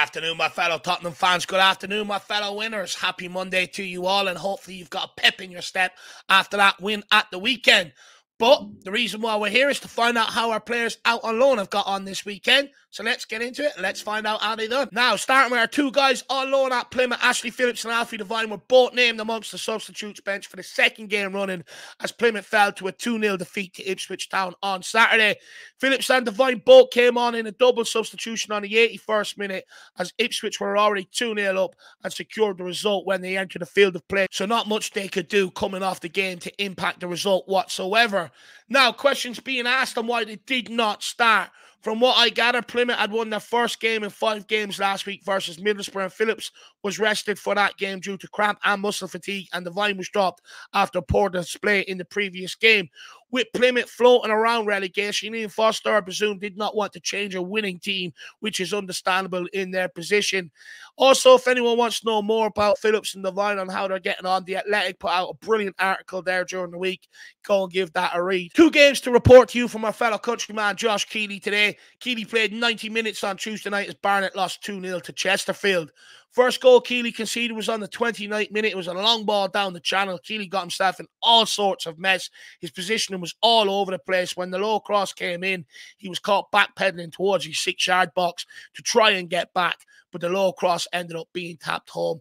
afternoon, my fellow Tottenham fans. Good afternoon, my fellow winners. Happy Monday to you all, and hopefully you've got a pep in your step after that win at the weekend. But the reason why we're here is to find out how our players out on loan have got on this weekend. So let's get into it and let's find out how they done. Now, starting with our two guys on loan at Plymouth, Ashley Phillips and Alfie Devine were both named amongst the substitutes bench for the second game running as Plymouth fell to a 2-0 defeat to Ipswich Town on Saturday. Phillips and Devine both came on in a double substitution on the 81st minute as Ipswich were already 2-0 up and secured the result when they entered the field of play. So not much they could do coming off the game to impact the result whatsoever. Now, questions being asked on why they did not start. From what I gather, Plymouth had won their first game in 5 games last week versus Middlesbrough, and Phillips was rested for that game due to cramp and muscle fatigue, and Devine was dropped after a poor display in the previous game. With Plymouth floating around relegation, Ian Foster, I presume, did not want to change a winning team, which is understandable in their position. Also, if anyone wants to know more about Phillips and Devine on how they're getting on, The Athletic put out a brilliant article there during the week. Go and give that a read. 2 games to report to you from our fellow countryman Josh Keeley today. Keeley played 90 minutes on Tuesday night as Parrott lost 2-0 to Chesterfield. First goal Keeley conceded was on the 29th minute. It was a long ball down the channel. Keeley got himself in all sorts of mess. His positioning was all over the place. When the low cross came in, he was caught backpedaling towards his 6-yard box to try and get back, but the low cross ended up being tapped home.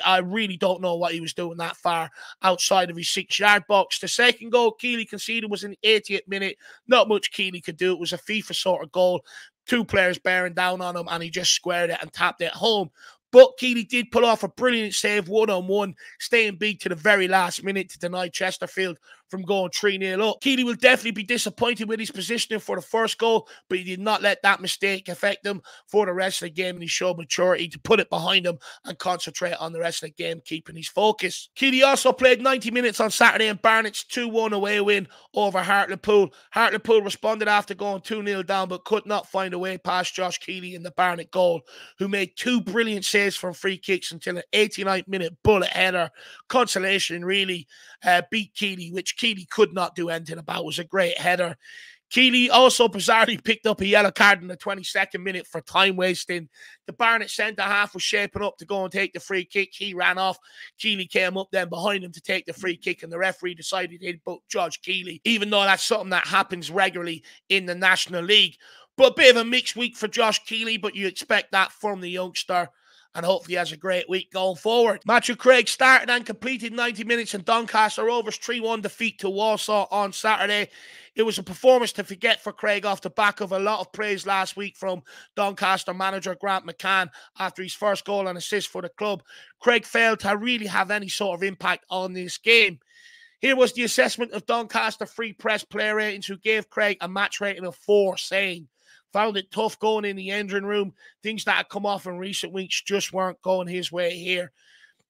I really don't know what he was doing that far outside of his 6-yard box. The second goal Keeley conceded was in the 80th minute. Not much Keeley could do. It was a FIFA sort of goal. 2 players bearing down on him, and he just squared it and tapped it home. But Keeley did pull off a brilliant save one-on-one, staying big to the very last minute to deny Chesterfield from going 3-0 up. Keeley will definitely be disappointed with his positioning for the first goal, but he did not let that mistake affect him for the rest of the game, and he showed maturity to put it behind him and concentrate on the rest of the game, keeping his focus. Keeley also played 90 minutes on Saturday in Barnett's 2-1 away win over Hartlepool. Hartlepool responded after going 2-0 down, but could not find a way past Josh Keeley in the Barnett goal, who made 2 brilliant saves from free kicks until an 89th minute bullet header. Consolation really beat Keeley, which Keeley could not do anything about. It was a great header. Keeley also bizarrely picked up a yellow card in the 22nd minute for time wasting. The Barnett centre-half was shaping up to go and take the free kick. He ran off. Keeley came up then behind him to take the free kick, and the referee decided he'd book Judge Keeley, even though that's something that happens regularly in the National League. But a bit of a mixed week for Josh Keeley, but you expect that from the youngster, and hopefully has a great week going forward. Matthew Craig started and completed 90 minutes in Doncaster Rovers' 3-1 defeat to Walsall on Saturday. It was a performance to forget for Craig off the back of a lot of praise last week from Doncaster manager Grant McCann after his first goal and assist for the club. Craig failed to really have any sort of impact on this game. Here was the assessment of Doncaster Free Press player ratings, who gave Craig a match rating of 4, saying, "Found it tough going in the engine room. Things that had come off in recent weeks just weren't going his way here."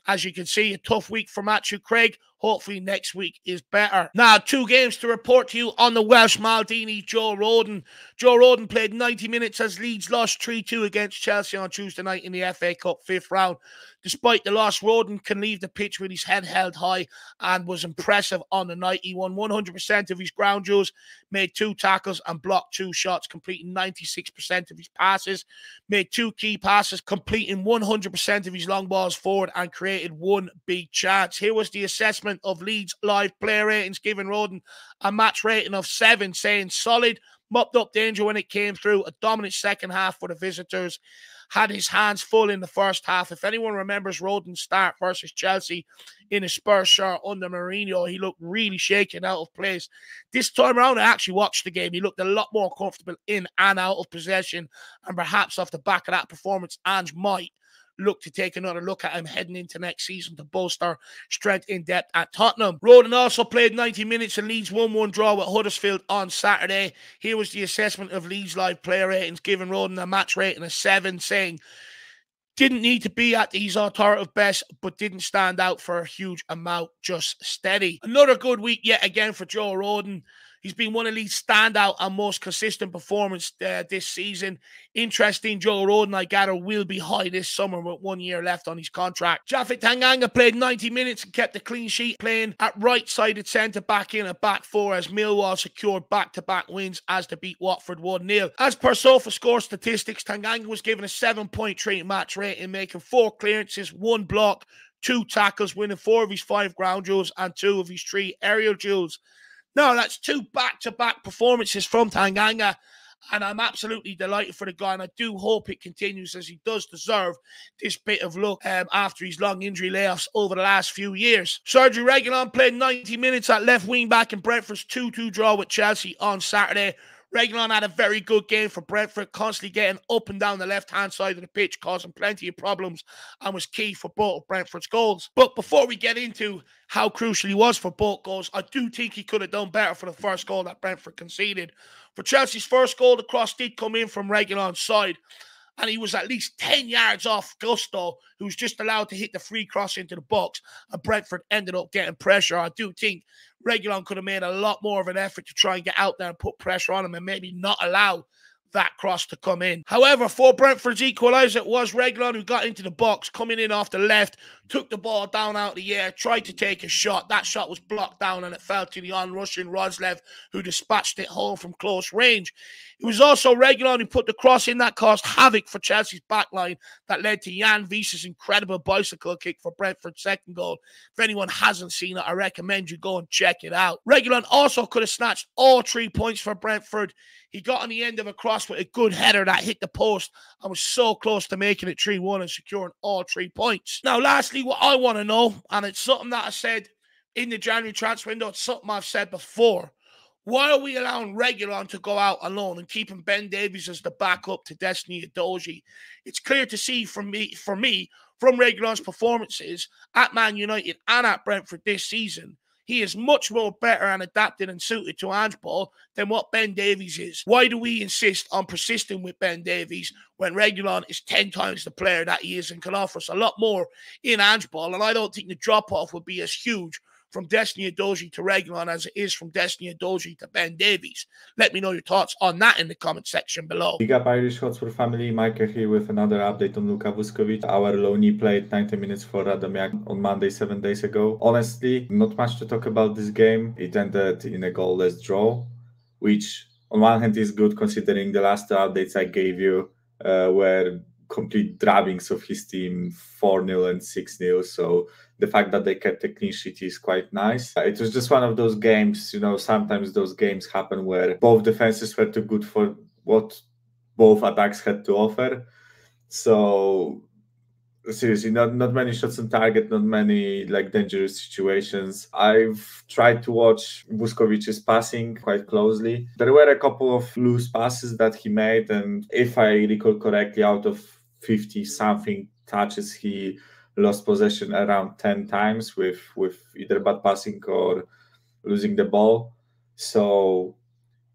As you can see, a tough week for Matthew Craig. Hopefully next week is better. Now, 2 games to report to you on the Welsh Maldini, Joe Rodon. Joe Rodon played 90 minutes as Leeds lost 3-2 against Chelsea on Tuesday night in the FA Cup 5th round. Despite the loss, Rodon can leave the pitch with his head held high and was impressive on the night. He won 100% of his ground duels, made 2 tackles and blocked 2 shots, completing 96% of his passes, made 2 key passes, completing 100% of his long balls forward, and created 1 big chance. Here was the assessment of Leeds live player ratings, giving Rodon a match rating of 7, saying solid, mopped up danger when it came through, a dominant second half for the visitors, had his hands full in the first half. If anyone remembers Rodon's start versus Chelsea in a Spurs shirt under Mourinho, he looked really shaken out of place. This time around, I actually watched the game. He looked a lot more comfortable in and out of possession, and perhaps off the back of that performance, Ange might look to take another look at him heading into next season to bolster strength in depth at Tottenham. Rodon also played 90 minutes in Leeds' 1-1 draw with Huddersfield on Saturday. Here was the assessment of Leeds live player ratings, giving Rodon a match rating of 7, saying, "Didn't need to be at his authoritative best, but didn't stand out for a huge amount, just steady." Another good week yet again for Joe Rodon. He's been one of the standout and most consistent performers this season. Interesting, Joe Rodon, I gather, will be high this summer with 1 year left on his contract. Japhet Tanganga played 90 minutes and kept a clean sheet, playing at right-sided centre-back in a back four as Millwall secured back-to-back wins as to beat Watford 1-0. As per SofaScore statistics, Tanganga was given a 7.3 match rating, making 4 clearances, 1 block, 2 tackles, winning 4 of his 5 ground duels and 2 of his 3 aerial duels. Now, that's 2 back-to-back performances from Tanganga, and I'm absolutely delighted for the guy, and I do hope it continues, as he does deserve this bit of luck after his long injury layoffs over the last few years. Sergio Reguilon played 90 minutes at left wing-back in Brentford's 2-2 draw with Chelsea on Saturday. Reguilon had a very good game for Brentford, constantly getting up and down the left-hand side of the pitch, causing plenty of problems, and was key for both of Brentford's goals. But before we get into how crucial he was for both goals, I do think he could have done better for the first goal that Brentford conceded. For Chelsea's first goal, the cross did come in from Reguilon's side, and he was at least 10 yards off Gusto, who was just allowed to hit the free cross into the box, and Brentford ended up getting pressure. I do think Reguilon could have made a lot more of an effort to try and get out there and put pressure on him and maybe not allow that cross to come in. However, for Brentford's equaliser, it was Reguilon who got into the box, coming in off the left, took the ball down out of the air, tried to take a shot. That shot was blocked down and it fell to the on-rushing Roslev, who dispatched it home from close range. It was also Reguilon who put the cross in that caused havoc for Chelsea's backline that led to Jan Wies's incredible bicycle kick for Brentford's second goal. If anyone hasn't seen it, I recommend you go and check it out. Reguilon also could have snatched all 3 points for Brentford. He got on the end of a cross with a good header that hit the post and was so close to making it 3-1 and securing all 3 points. Now, lastly, what I want to know, and it's something that I said in the January transfer window, it's something I've said before. Why are we allowing Reguilon to go out alone and keeping Ben Davies as the backup to Destiny Udogie? It's clear to see from Reguilon's performances at Man United and at Brentford this season, he is much more better and adapted and suited to Ange Ball than what Ben Davies is. Why do we insist on persisting with Ben Davies when Reguilon is 10 times the player that he is and can offer us a lot more in Ange Ball? And I don't think the drop-off would be as huge from Destiny Udogie to Reguilon as it is from Destiny Udogie to Ben Davies. Let me know your thoughts on that in the comment section below. Big up Irish Hotspur family, Michael here with another update on Luka Vuskovic. Our loanee played 90 minutes for Radomiak on Monday 7 days ago. Honestly, not much to talk about this game. It ended in a goalless draw, which on one hand is good considering the last 2 updates I gave you were complete drubbings of his team, 4-0 and 6-0. So the fact that they kept a clean sheet is quite nice. It was just one of those games, you know, sometimes those games happen where both defenses were too good for what both attacks had to offer. So seriously, not many shots on target, not many like dangerous situations. I've tried to watch Vusković's passing quite closely. There were a couple of loose passes that he made, and if I recall correctly, out of 50-something touches, he lost possession around 10 times with either bad passing or losing the ball. So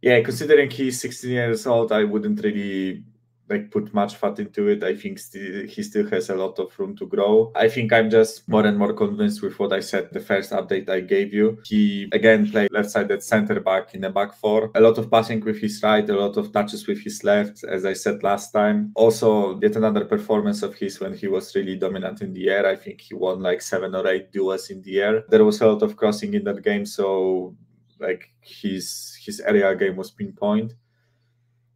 yeah, considering he's 16 years old, I wouldn't really put much thought into it. I think he still has a lot of room to grow. I think I'm just more and more convinced with what I said the first update I gave you. He again played left-sided center back in a back four. A lot of passing with his right, a lot of touches with his left, as I said last time. Also, yet another performance of his when he was really dominant in the air. I think he won like 7 or 8 duels in the air. There was a lot of crossing in that game, so his area game was pinpoint.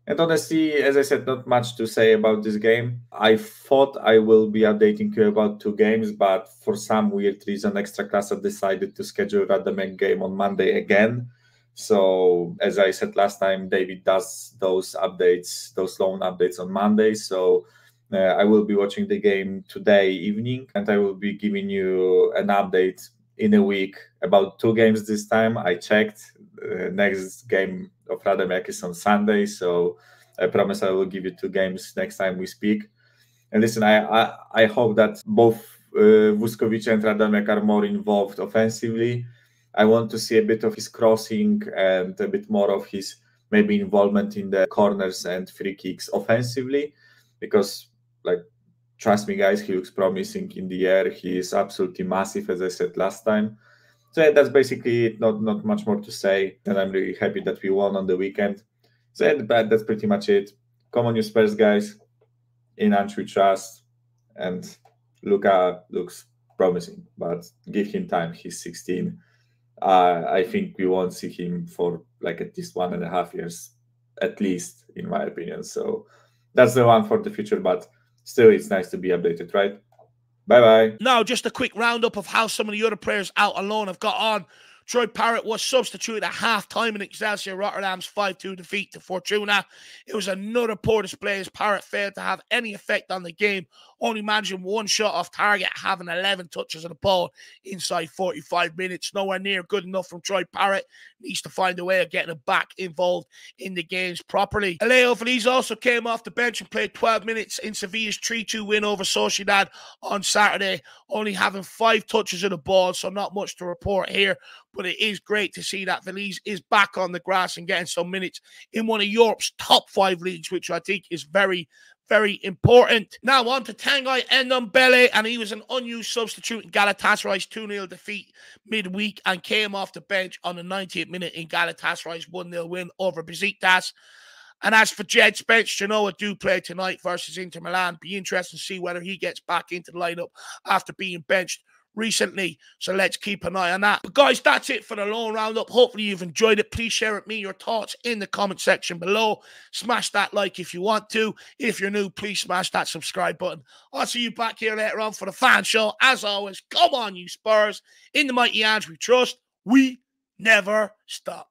And honestly, as I said, not much to say about this game. I thought I will be updating you about 2 games, but for some weird reason, Ekstraklasa decided to schedule Radomiak game on Monday again. So, as I said last time, David does those updates, those loan updates on Monday. So, I will be watching the game today evening, and I will be giving you an update in a week about 2 games this time. I checked. Next game of Radomiak is on Sunday, so I promise I will give you 2 games next time we speak. And listen, I hope that both Vuskovic and Radomiak are more involved offensively. I want to see a bit of his crossing and a bit more of his maybe involvement in the corners and free kicks offensively, because trust me guys, he looks promising in the air. He is absolutely massive, as I said last time. So yeah, that's basically it. Not much more to say. And I'm really happy that we won on the weekend. So yeah, that's pretty much it. Come on, you Spurs guys. In Ange we trust. And Luka looks promising, but give him time. He's 16. I think we won't see him for like at least 1.5 years, at least, in my opinion. So that's the one for the future, but still, it's nice to be updated, right? Bye-bye. Now, just a quick roundup of how some of the other players out on loan have got on. Troy Parrott was substituted at half-time in Excelsior Rotterdam's 5-2 defeat to Fortuna. It was another poor display as Parrott failed to have any effect on the game, only managing one shot off target, having 11 touches of the ball inside 45 minutes. Nowhere near good enough from Troy Parrott. Needs to find a way of getting him back involved in the games properly. Alejo Feliz also came off the bench and played 12 minutes in Sevilla's 3-2 win over Sociedad on Saturday, only having 5 touches of the ball, so not much to report here. But it is great to see that Feliz is back on the grass and getting some minutes in one of Europe's top 5 leagues, which I think is very, very important. Now on to Tanguy Ndombele, and he was an unused substitute in Galatasaray's 2-0 defeat midweek and came off the bench on the 90th minute in Galatasaray's 1-0 win over Besiktas. And as for Jed Spence, Genoa do play tonight versus Inter Milan. Be interesting to see whether he gets back into the lineup after being benched recently, so let's keep an eye on that. But guys, that's it for the loan roundup. Hopefully you've enjoyed it. Please share with me your thoughts in the comment section below. Smash that like if you want to. If you're new, please smash that subscribe button. I'll see you back here later on for the fan show. As always, come on you Spurs. In the mighty Ange we trust. We never stop.